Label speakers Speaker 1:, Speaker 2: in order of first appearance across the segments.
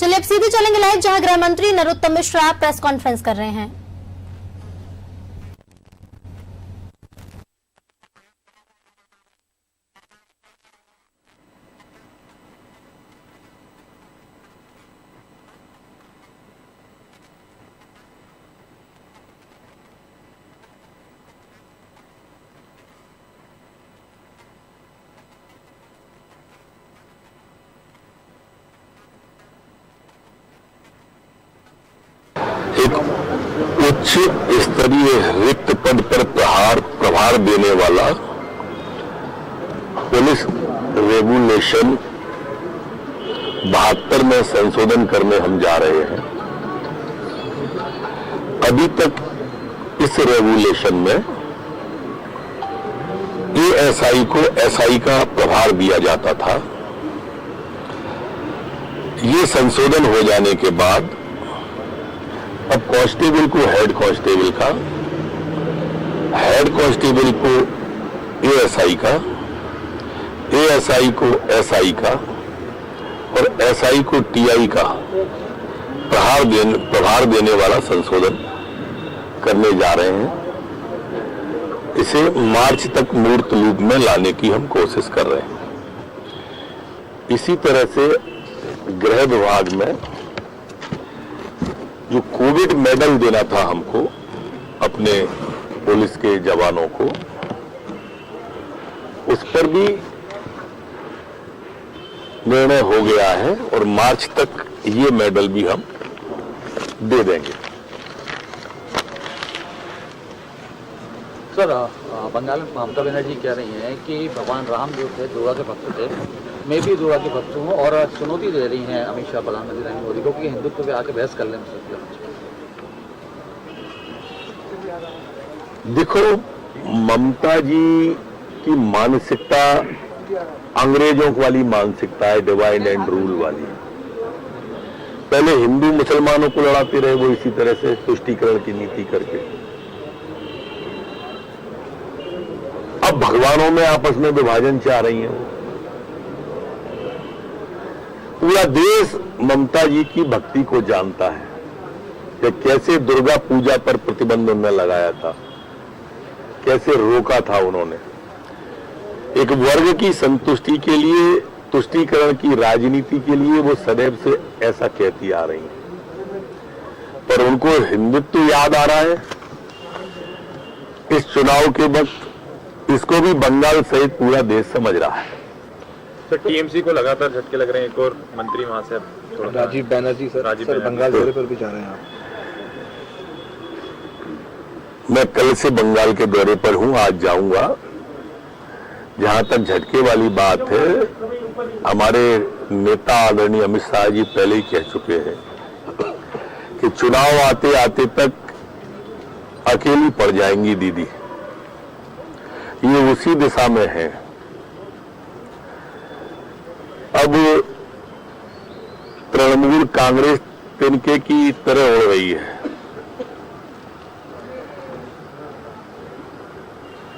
Speaker 1: चलिए अब सीधे चलेंगे लाइव, जहां गृह मंत्री नरोत्तम मिश्रा प्रेस कॉन्फ्रेंस कर रहे हैं।
Speaker 2: एक उच्च स्तरीय रिक्त पद पर प्रभार देने वाला पुलिस रेगुलेशन 72 में संशोधन करने हम जा रहे हैं। अभी तक इस रेगुलेशन में एएसआई को एसआई का प्रभार दिया जाता था। ये संशोधन हो जाने के बाद अब कांस्टेबल को हेड कांस्टेबल का, हेड कांस्टेबल को एएसआई का, एएसआई को एसआई का और एसआई को टीआई का प्रभार देने वाला संशोधन करने जा रहे हैं। इसे मार्च तक मूर्त रूप में लाने की हम कोशिश कर रहे हैं। इसी तरह से गृह विभाग में जो कोविड मेडल देना था हमको अपने पुलिस के जवानों को, उस पर भी निर्णय हो गया है और मार्च तक ये मेडल भी हम दे देंगे।
Speaker 3: सर, बंगाल में ममता बनर्जी कह रही हैं कि भगवान राम जो थे दुर्गा के भक्त थे, मैं भी दुर्गा के भक्त हूँ, और चुनौती दे रही हैं अमित शाह प्रधानमंत्री नरेंद्र मोदी को कि हिंदुत्व पे आके बहस कर लें।
Speaker 2: देखो, ममता जी की मानसिकता अंग्रेजों वाली मानसिकता है, डिवाइड एंड रूल वाली। पहले हिंदू मुसलमानों को लड़ाते रहे वो इसी तरह से तुष्टीकरण की नीति करके। अब भगवानों में आपस में विभाजन चाह रही हैं। पूरा देश ममता जी की भक्ति को जानता है कि कैसे दुर्गा पूजा पर प्रतिबंध उन्होंने लगाया था, कैसे रोका था उन्होंने। एक वर्ग की संतुष्टि के लिए, तुष्टीकरण की राजनीति के लिए वो सदैव से ऐसा कहती आ रही है, पर उनको हिंदुत्व याद आ रहा है। इस चुनाव के वक्त इसको भी बंगाल सहित पूरा देश समझ रहा है।
Speaker 4: सर, टीएमसी को लगातार झटके लग रहे हैं। एक और मंत्री वहां से
Speaker 5: राजीव बैनर्जी सर बंगाल दौरे पर भी जा रहे हैं।
Speaker 2: मैं कल से बंगाल के दौरे पर हूं, आज जाऊंगा। जहां तक झटके वाली बात है, हमारे नेता आदरणीय अमित शाह जी पहले ही कह चुके हैं कि चुनाव आते आते तक अकेली पड़ जाएंगी दीदी। ये उसी दिशा में है। अब तृणमूल कांग्रेस तिनके की तरह हो रही है।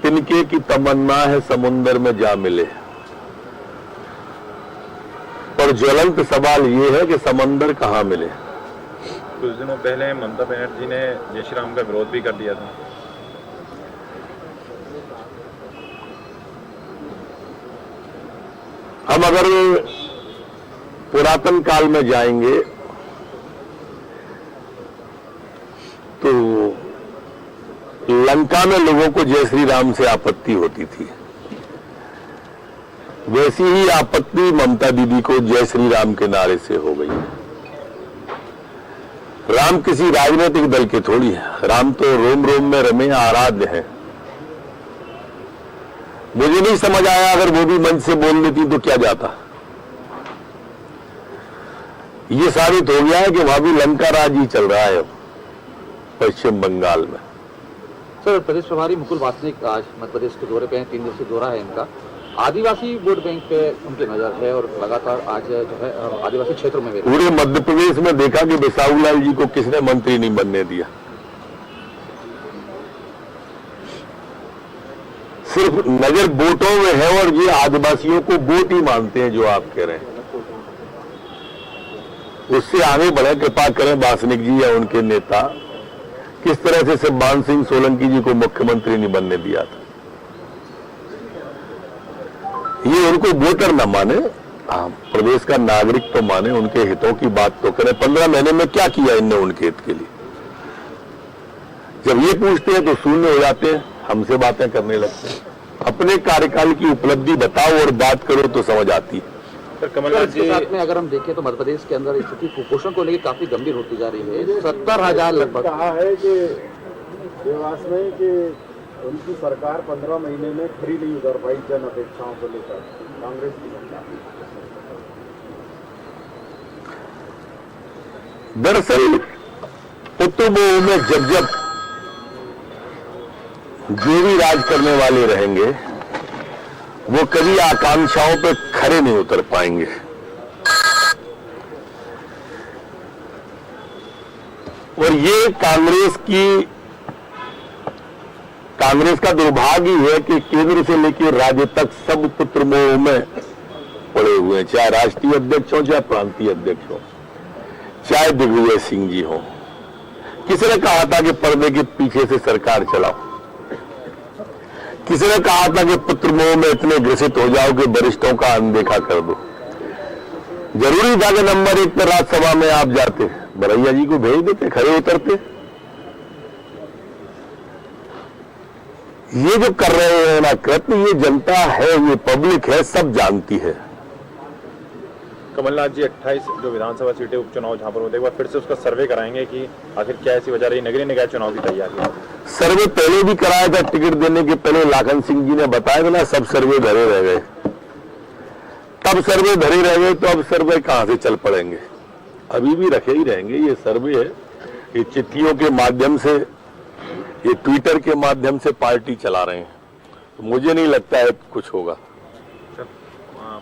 Speaker 2: तिनके की तमन्ना है समुंदर में जा मिले, पर ज्वलंत सवाल यह है कि समंदर कहां मिले।
Speaker 4: कुछ दिनों पहले ममता बनर्जी ने जय श्री राम का विरोध भी कर दिया था।
Speaker 2: हम अगर पुरातन काल में जाएंगे तो लंका में लोगों को जय श्री राम से आपत्ति होती थी। वैसी ही आपत्ति ममता दीदी को जय श्री राम के नारे से हो गई। राम किसी राजनीतिक दल के थोड़ी है। राम तो रोम रोम में रमे आराध्य है। मुझे नहीं समझ आया, अगर वो भी मंच से बोल लेती तो क्या जाता। ये साबित हो गया है कि वहां भी लंका राज ही चल रहा है पश्चिम बंगाल में।
Speaker 3: सर, प्रदेश प्रभारी मुकुल वासनिक आज मध्य प्रदेश के दौरे पे हैं, 3 दिवसीय दौरा है इनका। आदिवासी वोट बैंक पे उनकी नजर है और लगातार आज जो है आदिवासी क्षेत्रों में
Speaker 2: पूरे मध्य प्रदेश में देखा कि बिसाहूलाल जी को किसने मंत्री नहीं बनने दिया। सिर्फ नजर वोटों में है और ये आदिवासियों को वोट ही मानते हैं, जो आप कह रहे हैं। उससे आगे बढ़े, कृपा करें वासनिक जी या उनके नेता, किस तरह से शिवपाल सिंह सोलंकी जी को मुख्यमंत्री नहीं बनने दिया था। ये उनको वोटर न माने, प्रदेश का नागरिक तो माने, उनके हितों की बात तो करें। 15 महीने में क्या किया इनने उनके हित के लिए? जब ये पूछते हैं तो शून्य हो जाते हैं, हमसे बातें करने लगते हैं। अपने कार्यकाल की उपलब्धि बताओ और बात करो तो समझ आती है।
Speaker 4: सर कमलनाथ
Speaker 3: इसके
Speaker 4: जी
Speaker 3: साथ में अगर हम देखें तो मध्य प्रदेश के अंदर स्थिति कुपोषण को लेकर काफी गंभीर होती जा रही है। 70,000 लगभग
Speaker 6: कहा है कि देवास में कि उनकी सरकार 15 महीने में खरी नहीं उतर पाई जन अपेक्षाओं को लेकर, कांग्रेस की सरकार।
Speaker 2: दरअसल कुतुबों में जब जो भी राज करने वाले रहेंगे वो कभी आकांक्षाओं पे खरे नहीं उतर पाएंगे। और ये कांग्रेस का दुर्भाग्य है कि केंद्र से लेकर राज्य तक सब पुत्रमोह में पड़े हुए हैं, चाहे राष्ट्रीय अध्यक्ष हो, चाहे प्रांतीय अध्यक्ष हो, चाहे दिग्विजय सिंह जी हो। किसी ने कहा था कि पर्दे के पीछे से सरकार चलाओ, किसी ने कहा था कि पुत्रमोह में इतने ग्रसित हो जाओ कि वरिष्ठों का अनदेखा कर दो। जरूरी था कि नंबर 1 पर राज्यसभा में आप जाते, बरैया जी को भेज देते, खड़े उतरते। ये जो कर रहे हैं ना कृत्य, ये जनता है, ये पब्लिक है, सब जानती है।
Speaker 4: कमलनाथ जी 28 जो विधानसभा सीटें उपचुनाव जहां पर होते एक बार फिर से उसका सर्वे कराएंगे कि आखिर क्या ऐसी वजह रही नगरीय निकाय चुनाव की तैयारी?
Speaker 2: सर्वे पहले भी कराया था, टिकट देने के पहले लाखन सिंह जी ने बताया था ना, सब सर्वे धरे रह गए। तब सर्वे धरे रह गए तो अब सर्वे कहां से चल पड़ेंगे? अभी भी रखे ही रहेंगे। ये सर्वे है, ये चिट्ठियों के माध्यम से, ये ट्विटर के माध्यम से पार्टी चला रहे हैं, तो मुझे नहीं लगता है कुछ होगा।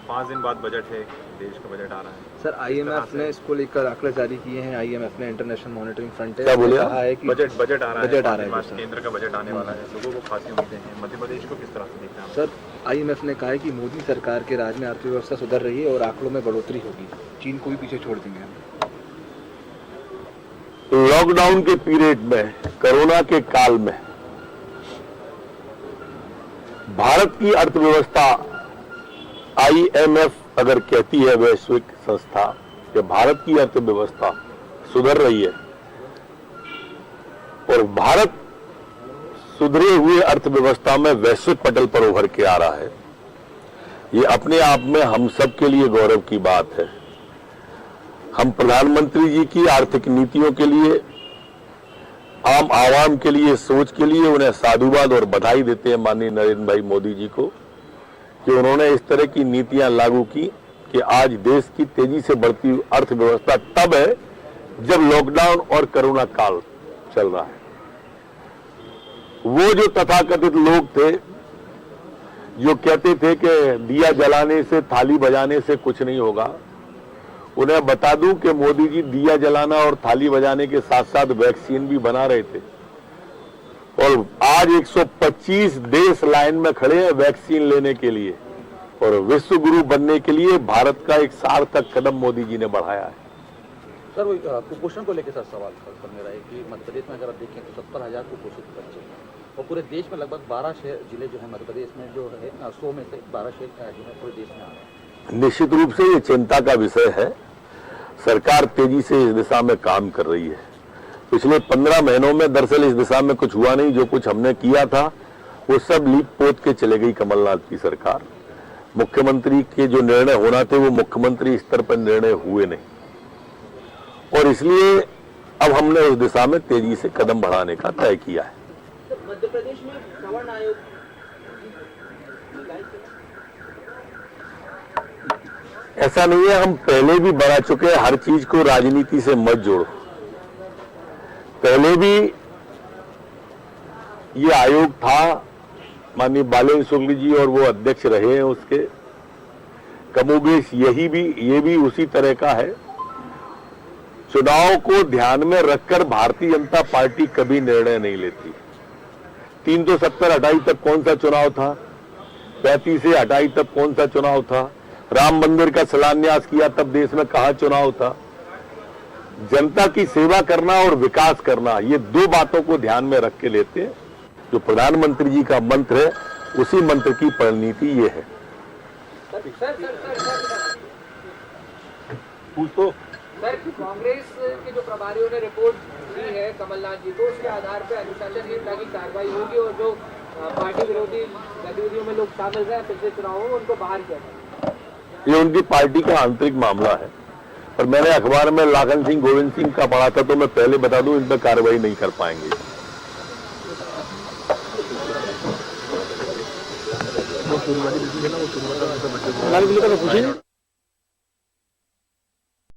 Speaker 4: 5 दिन बाद बजट है, देश का बजट आ रहा है।
Speaker 5: सर आईएमएफ ने इसको लेकर आंकड़े जारी किए हैं। आईएमएफ ने इंटरनेशनल मॉनिटरिंग फ्रंट
Speaker 2: क्या बोले?
Speaker 5: कहा है कि
Speaker 4: बजट आ रहा है,
Speaker 5: सर।
Speaker 4: केंद्र का बजट आने वाला है, लोगों को खासी उम्मीदें हैं। मध्य प्रदेश को किस तरह से देखते हैं?
Speaker 5: सर आईएमएफ ने कहा है कि मोदी सरकार के राज में अर्थव्यवस्था सुधर रही है और आंकड़ों में बढ़ोतरी होगी, चीन को भी पीछे छोड़ देंगे हम।
Speaker 2: लॉकडाउन के पीरियड में, कोरोना के काल में भारत की अर्थव्यवस्था, आईएमएफ अगर कहती है, वैश्विक संस्था, कि भारत की अर्थव्यवस्था सुधर रही है और भारत सुधरे हुए अर्थव्यवस्था में वैश्विक पटल पर उभर के आ रहा है, ये अपने आप में हम सब के लिए गौरव की बात है। हम प्रधानमंत्री जी की आर्थिक नीतियों के लिए, आम आवाम के लिए, सोच के लिए उन्हें साधुवाद और बधाई देते हैं माननीय नरेंद्र भाई मोदी जी को, कि उन्होंने इस तरह की नीतियां लागू की कि आज देश की तेजी से बढ़ती अर्थव्यवस्था तब है जब लॉकडाउन और कोरोना काल चल रहा है। वो जो तथाकथित लोग थे जो कहते थे कि दिया जलाने से, थाली बजाने से कुछ नहीं होगा, उन्हें बता दूं कि मोदी जी दिया जलाना और थाली बजाने के साथ साथ वैक्सीन भी बना रहे थे और आज 125 देश लाइन में खड़े हैं वैक्सीन लेने के लिए और विश्व गुरु बनने के लिए भारत का एक सार्थक कदम मोदी जी ने बढ़ाया है।
Speaker 3: सर वो कुपोषण को लेकर सर सवाल सर मेरा है कि मध्य प्रदेश में अगर आप देखें तो 70,000 कुपोषित बच्चे और पूरे देश में लगभग 12 शहर जिले जो है मध्य प्रदेश में जो है 100 में से 12 शहर जो है पूरे देश में आ रहे हैं।
Speaker 2: निश्चित रूप से ये चिंता का विषय है। सरकार तेजी से इस दिशा में काम कर रही है। पिछले 15 महीनों में दरअसल इस दिशा में कुछ हुआ नहीं। जो कुछ हमने किया था वो सब लीप पोत के चले गई कमलनाथ की सरकार। मुख्यमंत्री के जो निर्णय होना थे वो मुख्यमंत्री स्तर पर निर्णय हुए नहीं और इसलिए अब हमने उस दिशा में तेजी से कदम बढ़ाने का तय किया है।
Speaker 7: मध्य प्रदेश में सवर्ण आयोग
Speaker 2: ऐसा नहीं है, हम पहले भी बढ़ा चुके हैं। हर चीज को राजनीति से मत जोड़ो। पहले भी ये आयोग था, माननीय बालेन्द्र शुक्ल जी और वो अध्यक्ष रहे हैं उसके। कमोबेश ये भी उसी तरह का है। चुनाव को ध्यान में रखकर भारतीय जनता पार्टी कभी निर्णय नहीं लेती। 370 हटाई तक कौन सा चुनाव था? 35 से हटाई तक कौन सा चुनाव था? राम मंदिर का शिलान्यास किया तब देश में कहां चुनाव था? जनता की सेवा करना और विकास करना, ये दो बातों को ध्यान में रख के लेते हैं। जो प्रधानमंत्री जी का मंत्र है, उसी मंत्र की परिणति ये है।
Speaker 7: सर, कांग्रेस के जो प्रभारियों ने रिपोर्ट दी है कमलनाथ जी को, उसके आधार पर अनुशासनहीनता की कार्रवाई होगी और जो पार्टी विरोधी गतिविधियों में लोग शामिल रहे पिछले चुनावों में उनको बाहर किया जाए।
Speaker 2: ये उनकी पार्टी का आंतरिक मामला है, पर मैंने अखबार में लाखन सिंह गोविंद सिंह का पढ़ा था, तो मैं पहले बता दूं, इन पर कार्रवाई नहीं कर पाएंगे।